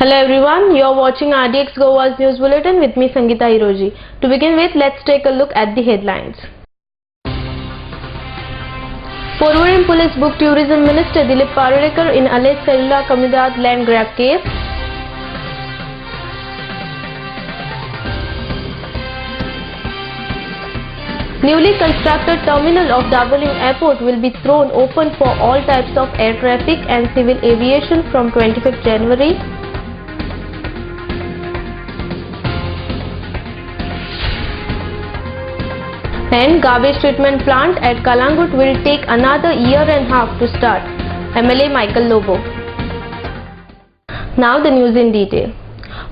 Hello everyone, you are watching RDX Goa's news bulletin with me Sangeeta Hiroji. To begin with, let's take a look at the headlines. Porvorim police booked Tourism Minister Dilip Parulekar in alleged cellular Comunidade land grab case. Newly constructed terminal of Daboling Airport will be thrown open for all types of air traffic and civil aviation from 25th January. And garbage treatment plant at Kalangut will take another year and a half to start. MLA Michael Lobo. Now the news in detail.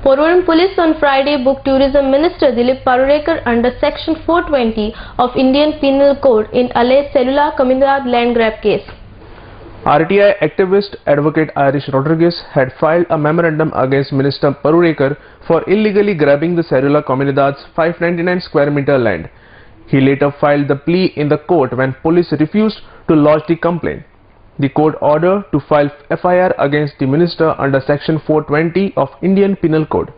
Porvorim police on Friday booked Tourism Minister Dilip Parulekar under Section 420 of Indian Penal Code in alleged cellular Comunidade land grab case. RTI activist advocate Irish Rodriguez had filed a memorandum against Minister Parulekar for illegally grabbing the cellular Comunidade's 599 square meter land. He later filed the plea in the court when police refused to lodge the complaint. The court ordered to file FIR against the minister under Section 420 of Indian Penal Code.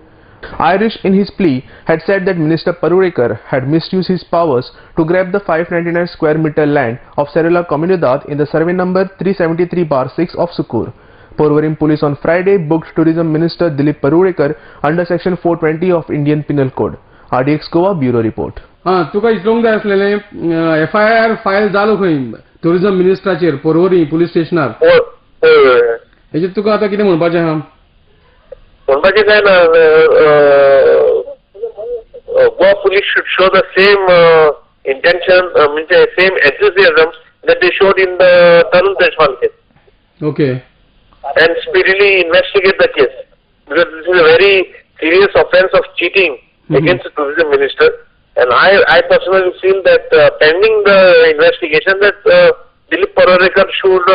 Irish in his plea had said that Minister Parulekar had misused his powers to grab the 599 square meter land of cellular Comunidade in the survey number 373/6 of Sukur. Porvorim police on Friday booked Tourism Minister Dilip Parulekar under Section 420 of Indian Penal Code. RDX Goa Bureau Report. तुका इतलोंक जाय आसलेलें FIR file जालो खंय tourism मिनिस्टराचेर Porvorim police स्टेशनार हेजेर तुका आतां कितें म्हणपाचें आहा म्हणपाचें काय ना Goa police should show the same intention म्हणजे same enthusiasm that they showed in the Tarun Deshwal case. Okay. And speedily investigate the case because this is a very serious offence of cheating against the tourism minister. And I personally feel that pending the investigation that Dilip Parulekar should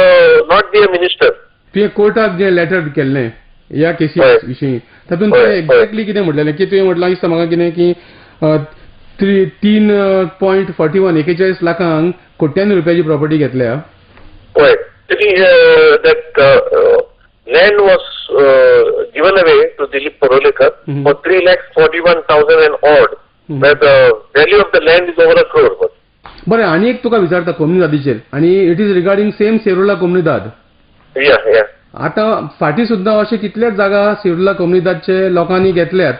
not be a minister. तुवें कोर्टाक जे letter केल्लें ह्या केसी विशीं तातूंत exactly कितें म्हटलेलें की तुवें म्हटलां दिसता म्हाका कितें की 3.41 लाखांक कोट्यांनी रुपयाची प्रॉपर्टी घेतल्या. हय that land was given away to Dilip Parulekar for 3,41,000 and odd. But the value of the land is over 1 crore. बरें आनी एक तुका विचारता कोमुनिदादीचेर आनी it is regarding same Serula कोमुनिदाद. या आतां फाटीं सुद्दां अशे कितलेच जागा सेरुला कोमुनिदादचे लोकांनी घेतल्यात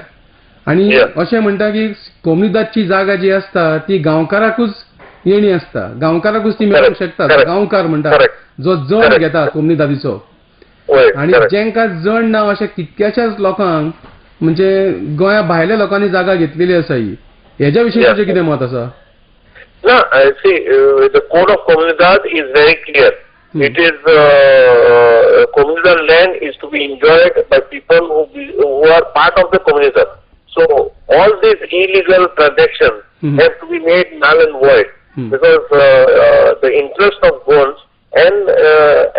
आनी अशें म्हणटा की कोमुनिदादची जागा जी आसता ती गांवकाराकूच येणी आसता गांवकाराकूच ती मेळूंक शकता. गांवकार म्हणटा जो जण घेता कोमुनिदादीचो आनी जेंकां जण ना अशे कितक्याशाच लोकांक म्हणजे गोंया भायल्या लोकांनी जागा घेतलेली आसा ही हेज्या विशीं तुजें कितें मत आसा? No, see, the code of Comunidade is very clear. It is Comunidade land is to be enjoyed by people who are part of the Comunidade. So all these illegal transactions have to be made null and void because the interest of bonds and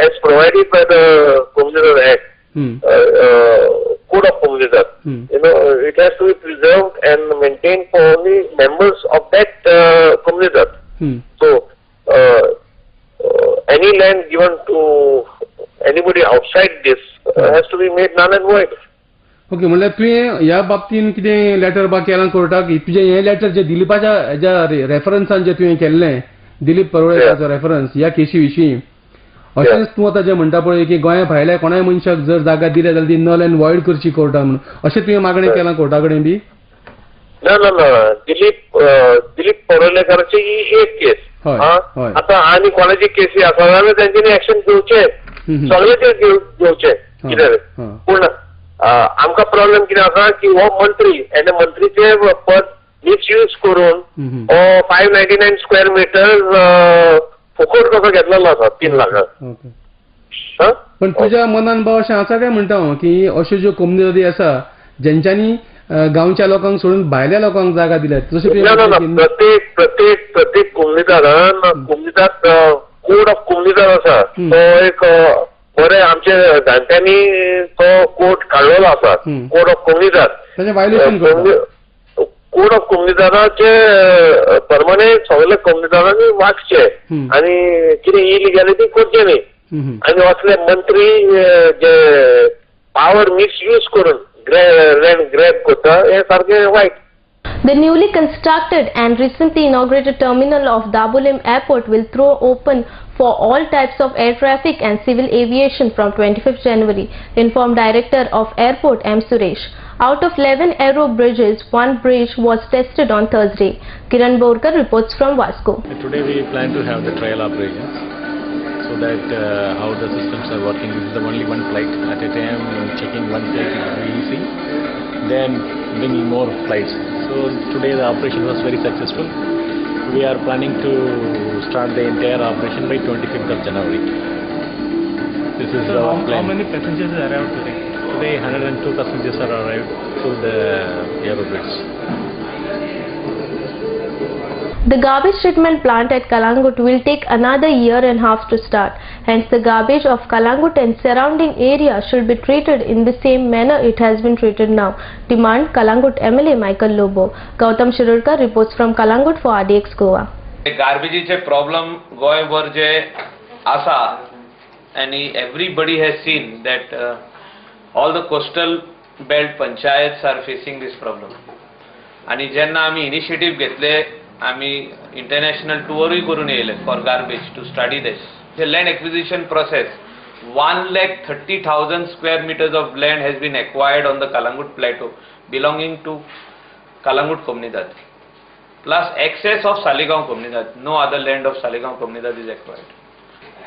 as provided by the Comunidade Act, code of Comunidade, it has to be preserved and maintained for only members of that Comunidade. So any land given to anybody outside this has to be made null and void. Okay म्हणल्यार तुवें ह्या बाबतीन कितें letter बा केलां कोर्टाक तुजें हें letter जे दिलीपाच्या हेज्या रेफरन्सान जे तुवें केल्लें दिलीप परुळेकाराचो रेफरन्स ह्या केसी विशीं अशेंच तूं आतां जें म्हणटा पळय की गोंया भायल्या कोणाय मनशाक जर जागा दिली जाल्यार ती नल एंड वॉइड करची कोर्टान म्हणून अशें तुवें मागणें केलां कोर्टा कडेन बी? ना दिलीप परुळेकाराची ही एक केस. आतां आनी कोणाची केसी आसा जाल्यार तेंच्यांनी एक्शन घेवचें सगळे ते घेवचें कितें पूण आमकां प्रॉब्लेम कितें आसा की हो मंत्री आनी मंत्रीचें पद मिसयूज करून हो 599 स्क्वेअर मिटर फुकट कसो घेतलेलो आसा 3 लाखांक. पण तुज्या मनान बा अशें आसा काय म्हणटा हांव की अश्यो ज्यो कोमुनिदादी आसा जेंच्यांनी गांवच्या लोकांक सोडून भायल्या लोकांक जागा दिल्यात जशें प्रत्येक कोमुनिदादान कोड ऑफ कोमुनिदाद आसा तो एक बरें आमचे जाणट्यांनी तो कोड काडलेलो आसा कोड ऑफ कोमुनिदाद. ताचें वायलेशन कोड ऑफ कोमुनिदादाचे परमनंट सगळे कोमुनिदादांनी वाचचे आनी कितें इलिगॅलिटी करचे न्ही आनी असले मंत्री जे पावर मिसयूज करून लँड ग्रॅब करता हे सारखे white. The newly constructed and recently inaugurated terminal of Dabolim Airport will throw open for all types of air traffic and civil aviation from 25th January, informed Director of Airport M. Suresh. Out of 11 aero bridges, one bridge was tested on Thursday. Kiran Borkar reports from Vasco. Today we plan to have the trial operations so that how the systems are working. This is the only one flight at a time, checking one flight will be easy, then bringing more flights. So today the operation was very successful. We are planning to start the entire operation by 25th of January. This is our plan. How many passengers arrived today? Today 102 passengers are arrived through the aerobridge. The garbage treatment plant at Kalangut will take another year and a half to start. Hence, the garbage of Kalangut and surrounding area should be treated in the same manner it has been treated now. Demand Kalangut MLA Michael Lobo. Gautam Shirurkar reports from Kalangut for RDX Goa. Garbage problem goyabor je asa, and everybody has seen that all the coastal belt panchayats are facing this problem. And jenna ami initiative घेतले, आम्ही international टूरही करून येयले for garbage to study this. The land acquisition process, 130,000 square meters of land has been acquired on the Kalangut plateau belonging to Kalangut Comunidad, plus excess of Saligaon Comunidad. No other land of Saligaon Comunidad is acquired.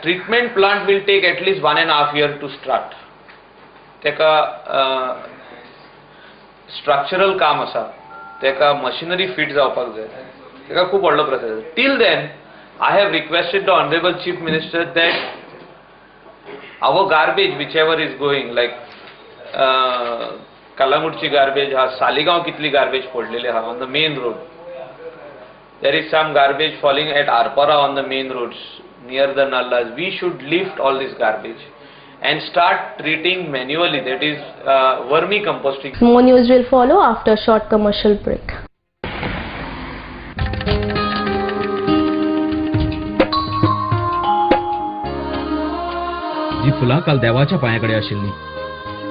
Treatment plant will take at least 1.5 years to start. तेका structural काम असा, तेका machinery fit जावपाक जाय, तेका खूप व्हडलो process. Till then, I have requested the Honorable Chief Minister that our garbage, whichever is going, like Kalangutchi garbage, ha Saligaon kitli garbage podlele ha on the main road. There is some garbage falling at Arpara on the main roads near the nallas. We should lift all this garbage and start treating manually, that is vermi composting. More news will follow after a short commercial break. जी फुलां काल देवाच्या पांयाकडे आशिल्ली,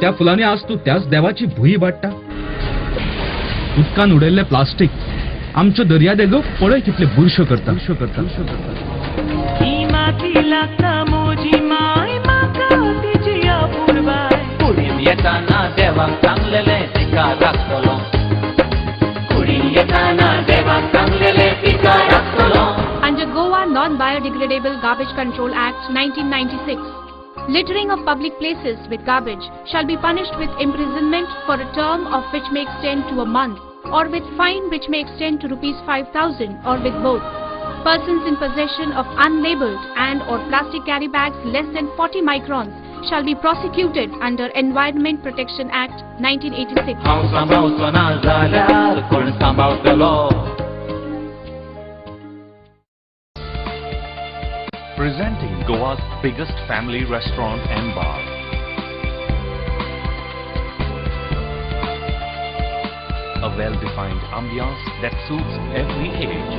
त्या फुलांनी आज तूं त्याच देवाची भुई वाडटा. उदकान उडयल्लें प्लास्टीक आमच्यो दर्या देगो पळय कितले बुरश्यो करता. Under Goa Non-Biodegradable Garbage Control Act 1996, littering of public places with garbage shall be punished with imprisonment for a term of which may extend to a month, or with fine which may extend to ₹5,000, or with both. Persons in possession of unlabeled and or plastic carry bags less than 40 microns shall be prosecuted under Environment Protection Act 1986. Presenting Goa's biggest family restaurant and bar. A well-defined ambiance that suits every age.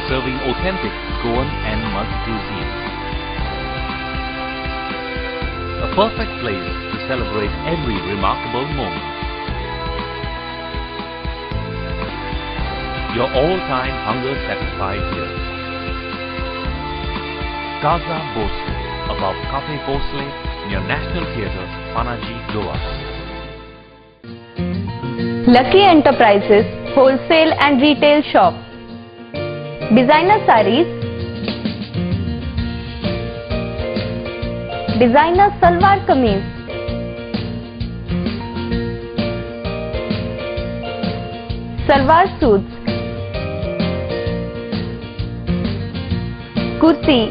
Serving authentic Goan and multi-cuisine. A perfect place to celebrate every remarkable moment. Your all-time hunger satisfied here. Casa Bosle, above Cafe Bosle, near National Theatre, Panaji, Goa. Lucky Enterprises Wholesale and Retail Shop. Designer sarees, designer salwar kameez, salwar suits, kurti,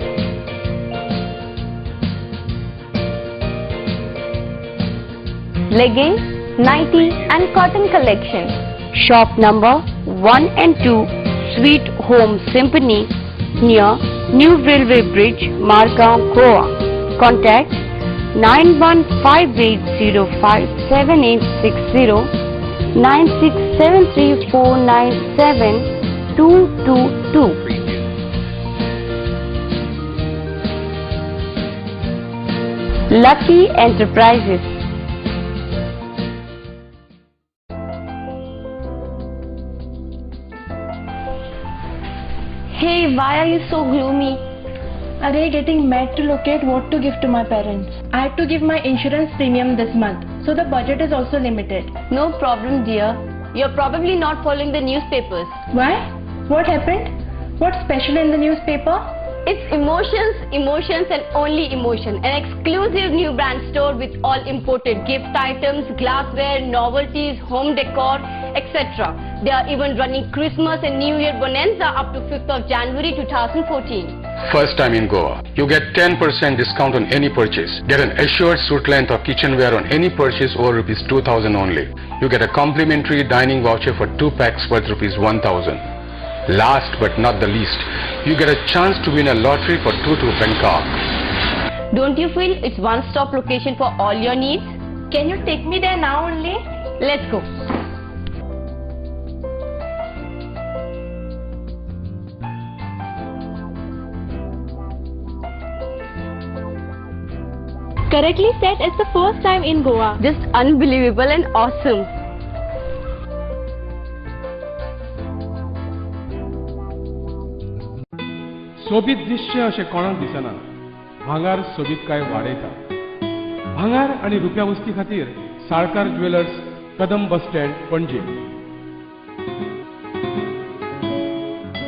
leggings, nighty and cotton collection. Shop number 1 and 2, Sweet Home Symphony, near New Railway Bridge, Margao, Goa. Contact 9158057860, 9673497222. Lucky Enterprises. Hey, why are you so gloomy? Array, getting mad to locate what to give to my parents. I had to give my insurance premium this month, so the budget is also limited. No problem, dear. You're probably not following the newspapers. Why? What happened? What's special in the newspaper? It's emotions, emotions and only emotion. An exclusive new brand store with all imported gift items, glassware, novelties, home decor, etc. They are even running Christmas and New Year bonanza up to 5th of January 2014. First time in Goa. You get 10% discount on any purchase. Get an assured suit length of kitchenware on any purchase over ₹2,000 only. You get a complimentary dining voucher for 2 packs worth ₹1,000. Last but not the least, you get a chance to win a lottery for 2 to Bangkok. Don't you feel it's one-stop location for all your needs? Can you take me there now only? Let's go. Correctly said, it's the first time in Goa. Just unbelievable and awesome. सोबीत दिसचें अशें कोणाक दिसना. भांगार सोबीत काय वाडयता. भांगार आनी रुप्या वस्ती खातीर साळकार ज्वेलर्स, कदम बस स्टँड, पणजी.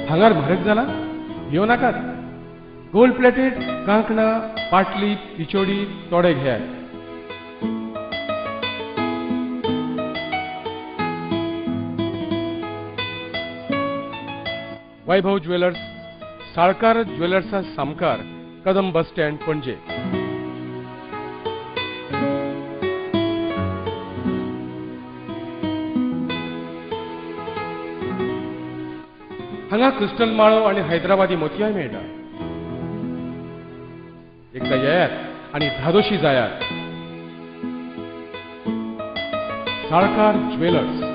भांगार म्हारग जाला? घेव नाकात. गोल्ड प्लेटेड कांकणां, पाटली, पिचोडी तोडे घेयात. वैभव ज्वेलर्स, साळकार ज्वेलर्सा सामकार, कदम बस स्टँड, पणजे. हांगा क्रिस्टल माळो आणि हैदराबादी मोतयाय मेळटा. एकदा येयात आणि धादोशी जायात. Salkar jewellers.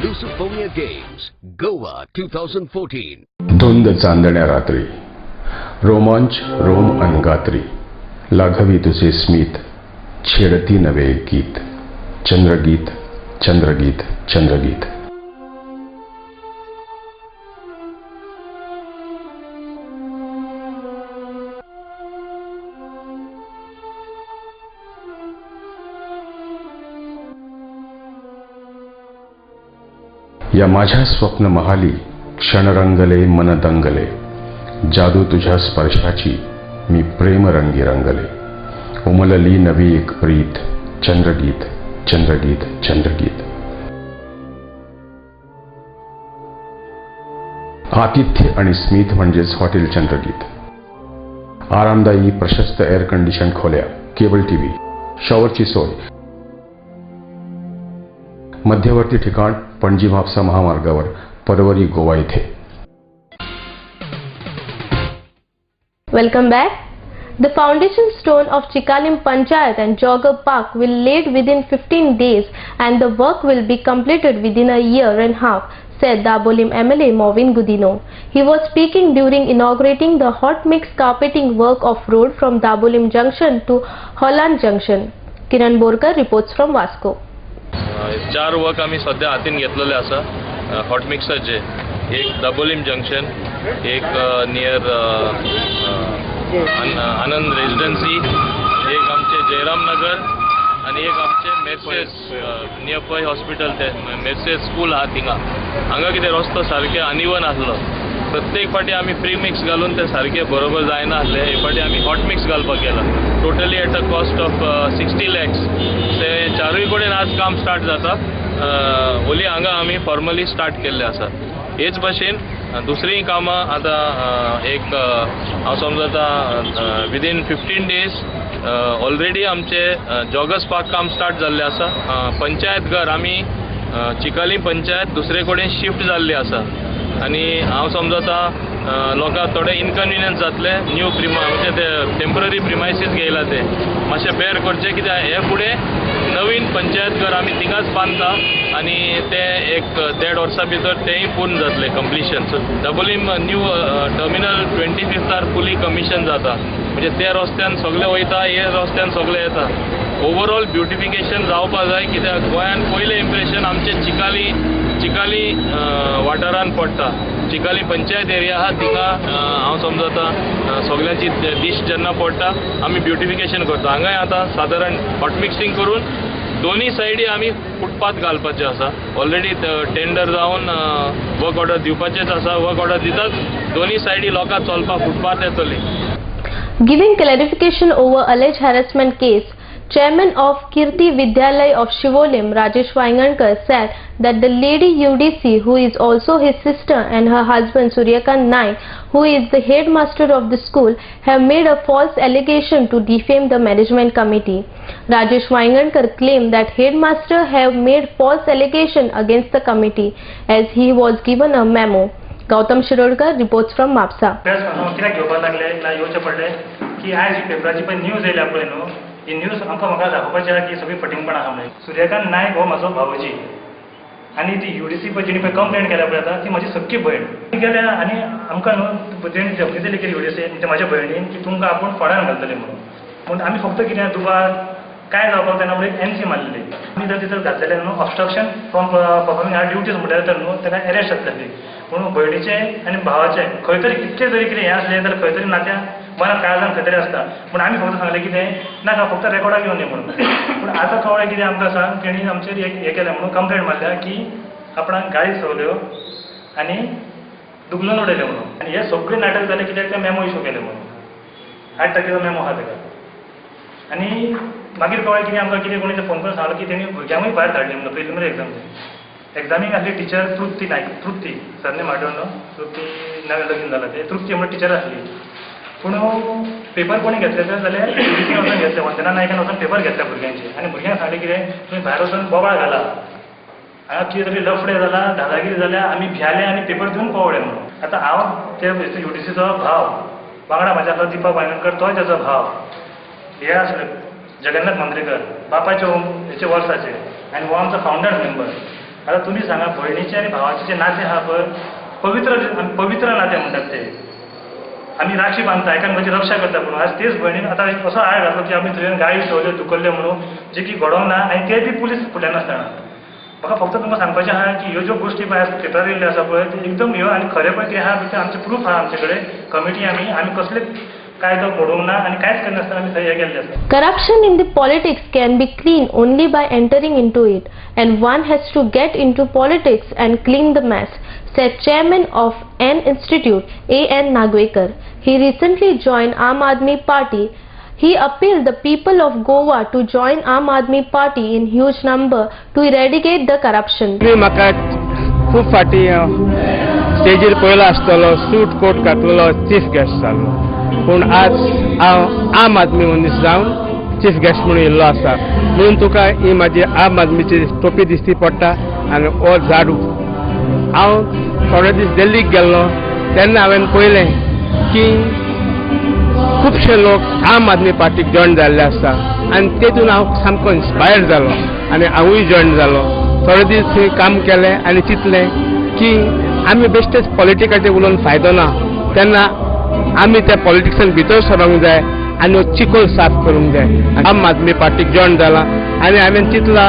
Lusophobia Games, Goa 2014. धुंद चांदण्या रात्री, रोमांच रोम अनगात्री, लाघवी तुझे स्मित, छेडती नवे गीत, चंद्रगीत चंद्रगीत चंद्रगीत. या माझ्या स्वप्न महाली क्षण रंगले मन दंगले. जादू तुझ्या स्पर्शाची मी प्रेम रंगी रंगले. उमलली नवी एक प्रीत, चंद्रगीत चंद्रगीत चंद्रगीत. आतिथ्य आणि स्मित म्हणजेच हॉटेल चंद्रगीत. आरामदायी प्रशस्त एअर कंडिशन खोल्या, केबल टीव्ही, शॉवरची सोय. मध्यवर्ती ठिकाण पणजी म्हापसा महामार्गावर, परवरी, गोवा येथे. Welcome back. The foundation stone of Chikalim Panchayat and Jogger Park will laid within 15 days and the work will be completed within a year and a half, said Dabolim MLA Movin Gudino. He was speaking during inaugurating the hot mix carpeting work of road from Dabolim Junction to Holland Junction. Kiran Borkar reports from Vasco. 4 work आम्ही सध्या हातीन घेतलेले आसा hot मिक्सरचे. एक Dabolim junction, एक near आनंद residency, एक आमचे जयराम नगर आणि एक आमचे मेर्सेस नियर पय हॉस्पिटल ते मेर्सेस स्कूल आहा थिंगा. हांगा कितें रस्तो सारके अनइवन आसलो. प्रत्येक फाटी आमी प्री मिक्स घालून ते सारके बरोबर जायना आसले. हे फाटी आमी हॉट मिक्स घालपाक केला. Totally at a cost of 60 lakhs. ते 4य कडेन आज काम स्टार्ट जाता. ओली हांगा आमी फॉर्मली स्टार्ट केल्ले आसा. हेच भाशेन दुसरी कामां आतां एक हांव समजता विदीन 15 days ऑलरेडी आमचे जॉगर्स पार्क काम स्टार्ट जाल्लें आसा. पंचायत घर आमी चिकाली पंचायत दुसरे कडेन शिफ्ट जाल्ली आसा आनी हांव समजता लोकांक थोडे इनकन्विनियन्स जातले. न्यू म्हणजे ते टेम्पररी प्रिमायसीस घेयला ते मातशें बेर करचे कित्याक हे फुडें नवीन पंचायत घर आमी थिंगाच बांदता आनी ते एक 1.5 वर्सां भितर तेंय पूर्ण जातले completion. So Dabolim new terminal 25th fully commission जाता म्हणजे ते रस्त्यान सगळे वयता हे रस्त्यान सगळे येता. ओवरऑल ब्युटिफिकेशन जावपा जाय कित्याक गोंयान पयलें इम्प्रेशन आमचे चिकाली वाठारान पडटा. चिकाली पंचायत एरिया आहा थिंगा हांव समजता सगळ्यांची दिश्ट जेन्ना पडटा आमी ब्युटिफिकेशन करता. हांगाय आतां सादारण हॉट मिक्सिंग करून दोनी सायडी आमी फुटपाथ घालपाचे आसा. ऑलरेडी टेंडर जावन वर्क ऑर्डर दिवपाचेच आसा. वर्क ऑर्डर दिताच दोनी सायडी लोकांक चलपाक फुटपाथ येतली. Giving clarification over alleged harassment case, Chairman of Kirti Vidyalay of Shivolim, Rajesh Waingankar, said that the lady UDC, who is also his sister, and her husband Suryakant Naik, who is the headmaster of the school, have made a false allegation to defame the management committee. Rajesh Waingankar claimed that headmaster have made false allegation against the committee as he was given a memo. Gautam Shirorkar reports from Mapsa. News येयल्या पळय न्हू ही news म्हाका दाखोवपाची की सगळी फटिंगपणां आहा म्हणून. सूर्यकांत नायक हो म्हाजो भावोजी आनी ती UDC पळय जेणी पळय कंप्लेंट केल्या पळय आतां ती म्हजी सक्की भयण गेल्या आनी आमकां न्हू जेणी जमनी दिली की UDC म्हणजे म्हाज्या भयणीन की तुमकां आपूण फोंड्यान घालतले म्हणून. पूण आमी फक्त कितें दुबार काय जावपाक जायना म्हणून NC मारलेली. आमी जर तिथं घातलेले न्हू obstruction from performing our duties म्हणल्यार तर न्हू ताका अरेस्ट जातली. म्हणून भयणीचे आनी भावाचे खंय तरी कितले जरी कितें हें आसलें जाल्यार खंय तरी नात्या मनात काळजान खंय तरी आसता. पूण आमी फक्त सांगलें कितें नाका फक्त रेकॉर्डाक घेवन ये म्हणून. पूण आतां कळ्ळें कितें आमकां सांग तेणी आमचेर हें केलें म्हणून कंप्लेंट मारल्या की आपणाक गाडी चोरल्यो आनी दुगलून उडयले म्हणून. आनी हे सगळें नाटक जालें कित्याक ते मेमो इशू केले म्हणून. 8 तारखेचो मेमो आहा ताका. आनी मागीर कळ्ळें कितें आमकां कितें कोणी फोन करून सांगलो की तेणी भुरग्यांकूय भायर धाडली म्हणून प्रिलिमिनरी एग्जामीक आसली टिचर तृप्ती नायक. तृप्ती सरनेम आठवण न्हू तृप्ती नवें लगीन जालां ते तृप्ती म्हणून टिचर आसली. पूण पेपर कोणी घेतले जाल्यार UDCन वचून घेतले वंदना नायकान वचून पेपर घेतले भुरग्यांचे आनी भुरग्यांक सांगलें कितें तुमी भायर वचून बोबाळ घाला हांगा कितें तरी लफडे जाला दादागिरी जाल्या आमी भियाले आनी पेपर दिवन पवळे म्हणून. आतां हांव ते UDCचो भाव वांगडा म्हाज्या आसा दिपक वांयगणकर तोय तेजो भाव हे आसले जगन्नाथ मंत्रेकर बापाचे हेचे वर्साचे आनी हो आमचो फावंडर मेंबर. आतां तुमी सांगा भयणीचे आनी भावाचे जे नाते आहा पळय पवित्र नाते म्हणटात ते. आमी राखी बांदता एकामेकाची रक्षा करता म्हणून आज तेच भयणीन आतां असो आळ घातलो की आमी थंय गाडी ठेवल्यो तुकल्ल्यो म्हणून जे की घडोवंक ना आनी ते बी पुलीस फुड्यान आसतना. म्हाका फक्त तुमकां सांगपाचें आहा की ह्यो ज्यो गोश्टी पळय पेपरार येयल्ल्यो आसा पळय ते एकदम ह्यो आनी खरें पळय कितें आहा भितर आमचे प्रूफ आहा आमचे कडेन कमिटी आमी कसले कायदो घडोवंक ना आनी कांयच करनासतना आमी थंय हे केल्ले आसा. Corruption in the politics can be clean only by entering into it, and one has to get into politics and clean the mess, said Chairman of an institute, A.N. Nagwekar. He recently joined Aam Aadmi Party. He appealed the people of Goa to join Aam Aadmi Party in huge number to eradicate the corruption. म्हाका खूब फाटी स्टेजीर पयलो आसतलो suit coat घातलेलो chief guest जालो पूण आज हांव आम आदमी मनीस जावन चीफ गेस्ट म्हणून येयल्लो आसा म्हणून तुका ही म्हाजी आम आदमीची टोपी दिसती पडटा आनी हो झाडू. हांव थोडे दीस दिल्लीक गेल्लो तेन्ना हांवें पळयलें की खुबशे लोक आम आदमी पार्टीक जॉयन जाल्ले आसा आनी तेतून हांव सामको इन्स्पायर जालो आनी हांवूय जॉयन जालो. थोडे दीस थंय काम केलें आनी चिंतलें की आमी बेश्टेच पॉलिटिकाचेर उलोवन फायदो ना तेन्ना आमी त्या पॉलिटिक्सान भितर सरोंक जाय आनी चिकोल साफ करूंक जाय. आम आदमी पार्टीक जॉयन जाला आनी हांवें चिंतलां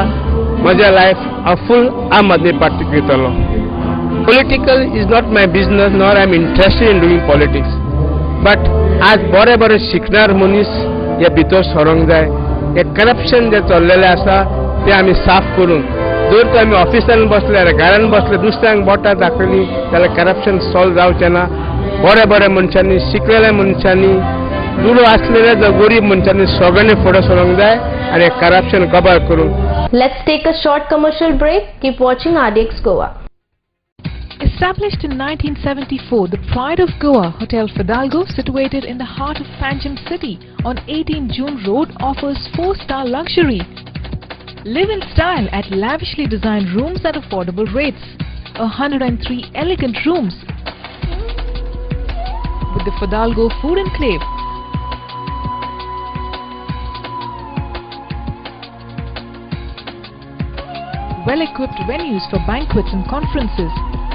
म्हजें लायफ हांव फूल आम आदमी पार्टीक दितलो. Political is not my business nor I am interested in doing politics but आज बरे बरे शिकणार मनीस हे भितर सरोंक जाय. हे करप्शन जे चल्लेलें आसा ते आमी साफ करून जर तर आमी ऑफिसान बसले घरान बसले दुसऱ्यांक बोटां दाखयलीं जाल्यार करप्शन सॉल्व जावचें ना. बरे बरे मनशांनी शिकलेल्या मनशांनी दुरो आसलेल्या जर गरीब मनशांनी सगळ्यांनी फुडें सरोंक जाय आनी करप्शन कबर करूंक. Let's take a short commercial break. Keep watching RDX Goa. Established in 1974, the pride of Goa, Hotel Fidalgo, situated in the heart of Panjim city on 18 June Road, offers 4-star luxury. Live in style at lavishly designed rooms at affordable rates. 103 elegant rooms with the Fidalgo Food Enclave. Well-equipped venues for banquets and conferences,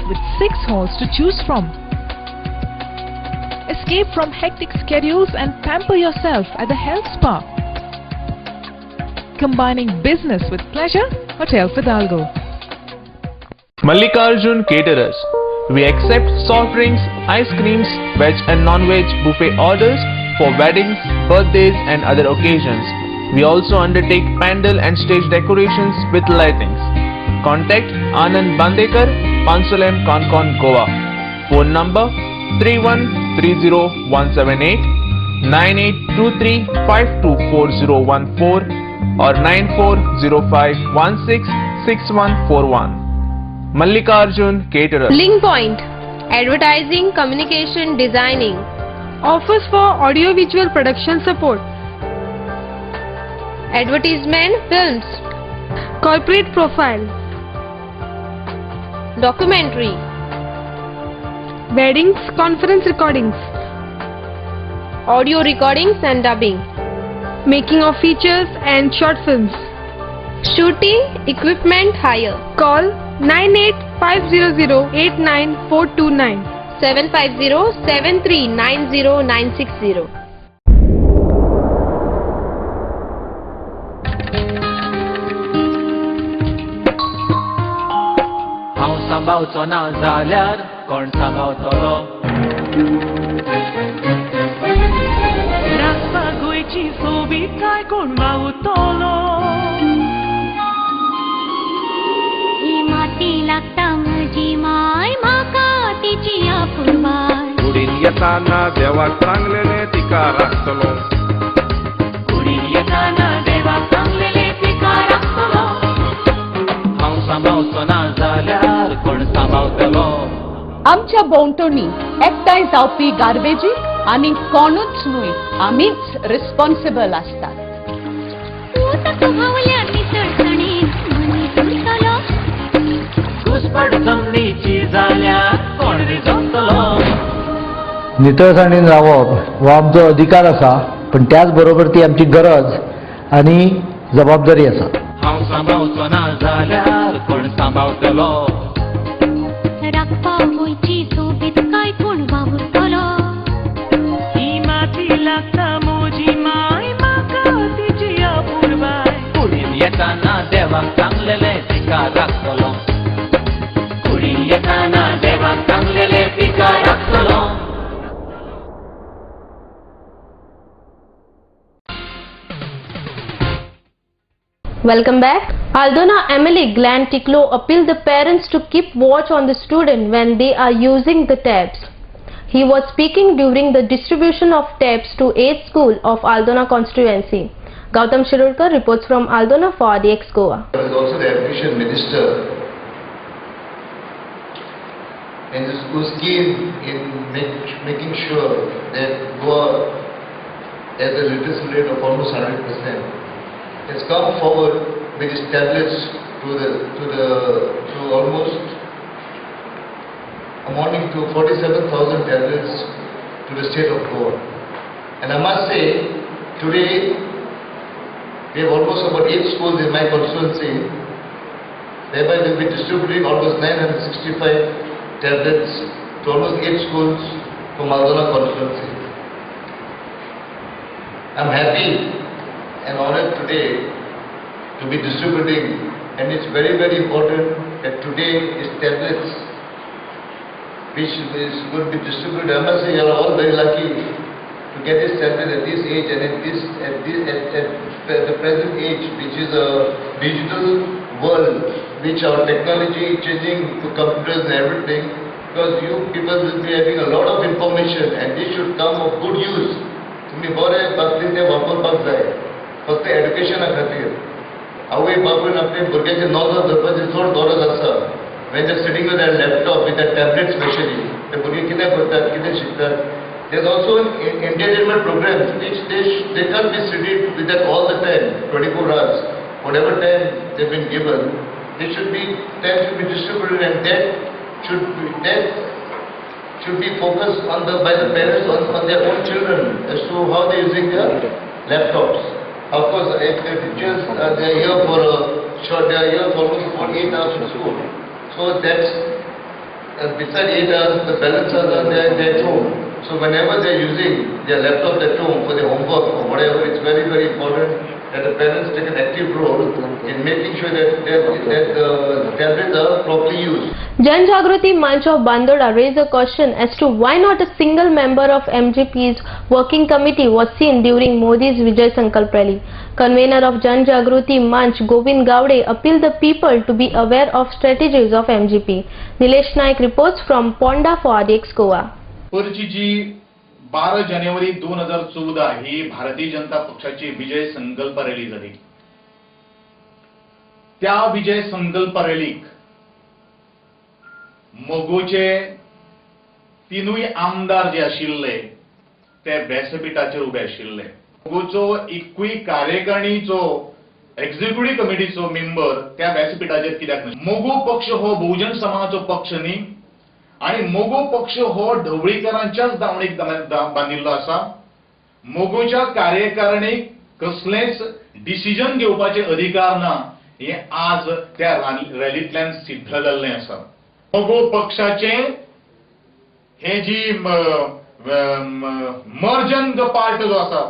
with 6 halls to choose from. Escape from hectic schedules and pamper yourself at the health spa. Combining business with pleasure, Hotel Fidalgo. Mallikarjun Caterers. We accept soft drinks, ice creams, veg and non-veg buffet orders for weddings, birthdays and other occasions. We also undertake pandal and stage decorations with lightings. Contact Anand Bandekar, Pansolem, Concon, Goa. Phone number 3130-178, 9823-524014 or 9405-166141. Mallikarjun Caterers. Link Point. Advertising, communication, designing. Offers for audiovisual production support. Advertisement, films. Corporate profile. Documentary. Weddings, conference recordings. Audio recordings and dubbing. Making of features and short films. Shooting, equipment hire. Call 9850089429 750-7390960. हांव सांबाळचो ना जाल्यार कोण सांबाळतलो राखपा गोंयची सोबीतकाय कोण वावुरतलो ही माती लागता म्हजी माय म्हाका तिची आपुरबाय कुडीन येताना देवाक सांगलेले तिका राखतलो कुडीन येताना देवाक सांगलेले तिका राखतलो हांव सांबाळचो ना जाल्यार कोण सांबाळतलो आमच्या भोंवतणी एकठांय जावपी गार्बेजीक आमी कोणूच न्हय आमीच रिस्पॉन्सिबल आसतात घुसपट जमनीची जाल्यार कोण रिजवतलो नितळसाणीन रावप हो आमचो अधिकार आसा पण त्याच बरोबर ती आमची गरज आनी जबाबदारी आसा हांव सांबाळचो ना जाल्यार कोण सांबाळतलो राखपा गोंयची सोबीतकाय कोण वावुरतलो ही माती लागता म्हजी माय म्हाका तिची आपुरबाय कुडीन येताना देवाक सांगलेले तिका राखतलो कुडीन येताना देवाक सांगलेले तिका राखतलो Welcome back. Aldona MLA Glenn Ticklow appealed the parents to keep watch on the student when they are using the tabs. He was speaking during the distribution of tabs to 8th school of Aldona constituency. Gautam Shirulkar reports from Aldona for RDX Goa. There is also the Education Minister and who is keen in making sure that Goa has a literacy rate of almost 100%. Has come forward with his tablets to almost amounting to 47,000 tablets to the state of Goa. And I must say, today we have almost about 8 schools in my constituency, thereby we will be distributing almost 965 tablets to almost 8 schools from Aldona constituency. I am happy and honored today to be distributing, and it's very, very important that today is tablets which is going to be distributed. I must say you are all very lucky to get this tablet at this age and at the present age, which is a digital world, which our technology changing to computers and everything, because you people will be having a lot of information and this should come of good use. तुम्ही बरे बाबतीत ते वापरपाक जाय फक्त एड्युकेशना खातीर आवय बापून आपले भुरग्याचे नॉलेज धरपाची चड गरज आसा when they're sitting with their laptop, with their tablet especially, the भुरगे कितें करतात, कितें शिकतात. There's also an entertainment program which they can't be seated with that all the time, 24 hours. Whatever time they've been given, time should be distributed, and that should be focused on by the parents on their own children as to how they're using their laptops. Of course, if the teachers they are here for they are here for almost 48 hours in school. So that's beside 8 hours, the balance are there at home. So whenever they are using their laptop at home for their homework or whatever, it's very, very important that the parents take an active role in making sure that the tablets are properly used. Jan Jagruti Manch of Bandoda raised a question as to why not a single member of MGP's working committee was seen during Modi's Vijay Sankalp rally. Convener of Jan Jagruti Manch Govind Gowde appealed the people to be aware of strategies of MGP. Nilesh Naik reports from Ponda for RDX Goa. परची जी 12 जानेवारी 2014 ही भारतीय जनता पक्षाची विजय संकल्प rally झाली. त्या विजय संकल्प रॅलीक मोगोचे तीनूय आमदार जे आशिल्ले ते व्यासपीठाचेर ube आशिल्ले. मोगोचो एकूय कार्यकारिणीचो एक्झिक्युटिव्ह कमिटीचो मेंबर त्या व्यासपीठाचेर कित्याक ना. मोगो पक्ष हो बहुजन समाजाचो पक्ष न्ही आणि मोगो पक्ष हो ढवळीकरांच्याच दावणीक बांदिल्लो आसा. मोगोच्या कार्यकारिणीक कसलेच डिसिजन घेवपाचे अधिकार ना हे आज त्या रॅलींतल्यान सिद्ध जाल्लें आसा. मोगो पक्षाचे हे जी मर्जन द पार्ट जो आसा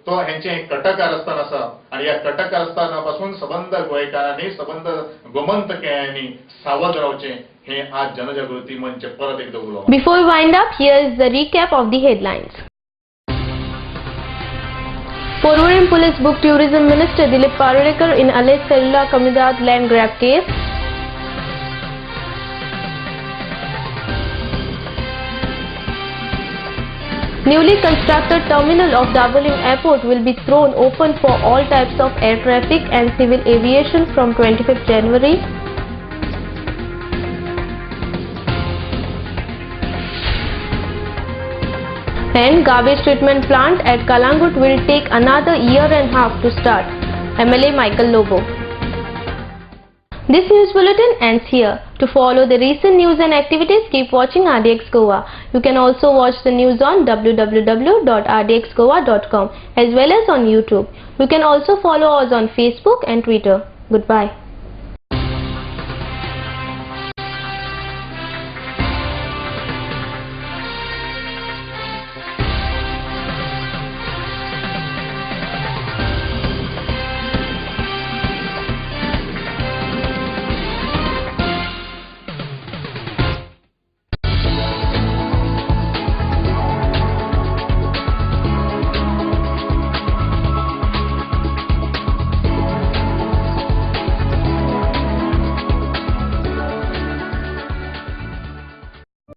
तो हेंचे कटक कारस्थान आसा आणि या कटक कारस्थानापासून सबंद गोंयकारांनी सबंद गोमंतकांनी सावध रावचें हे आज जनजागृती मंच परत एकदा उलोवप. Before we wind up, here is the recap of the headlines. Porvorim Police booked Tourism Minister Dilip Parulekar in alleged cellular Comunidad land grab case. Newly constructed terminal of Dabolim Airport will be thrown open for all types of air traffic and civil aviation from 25th January. And garbage treatment plant at Kalangut will take another year and a half to start. MLA Michael Lobo. This news bulletin ends here. To follow the recent news and activities, keep watching RDX Goa. You can also watch the news on www.rdxgoa.com as well as on YouTube. You can also follow us on Facebook and Twitter. Goodbye.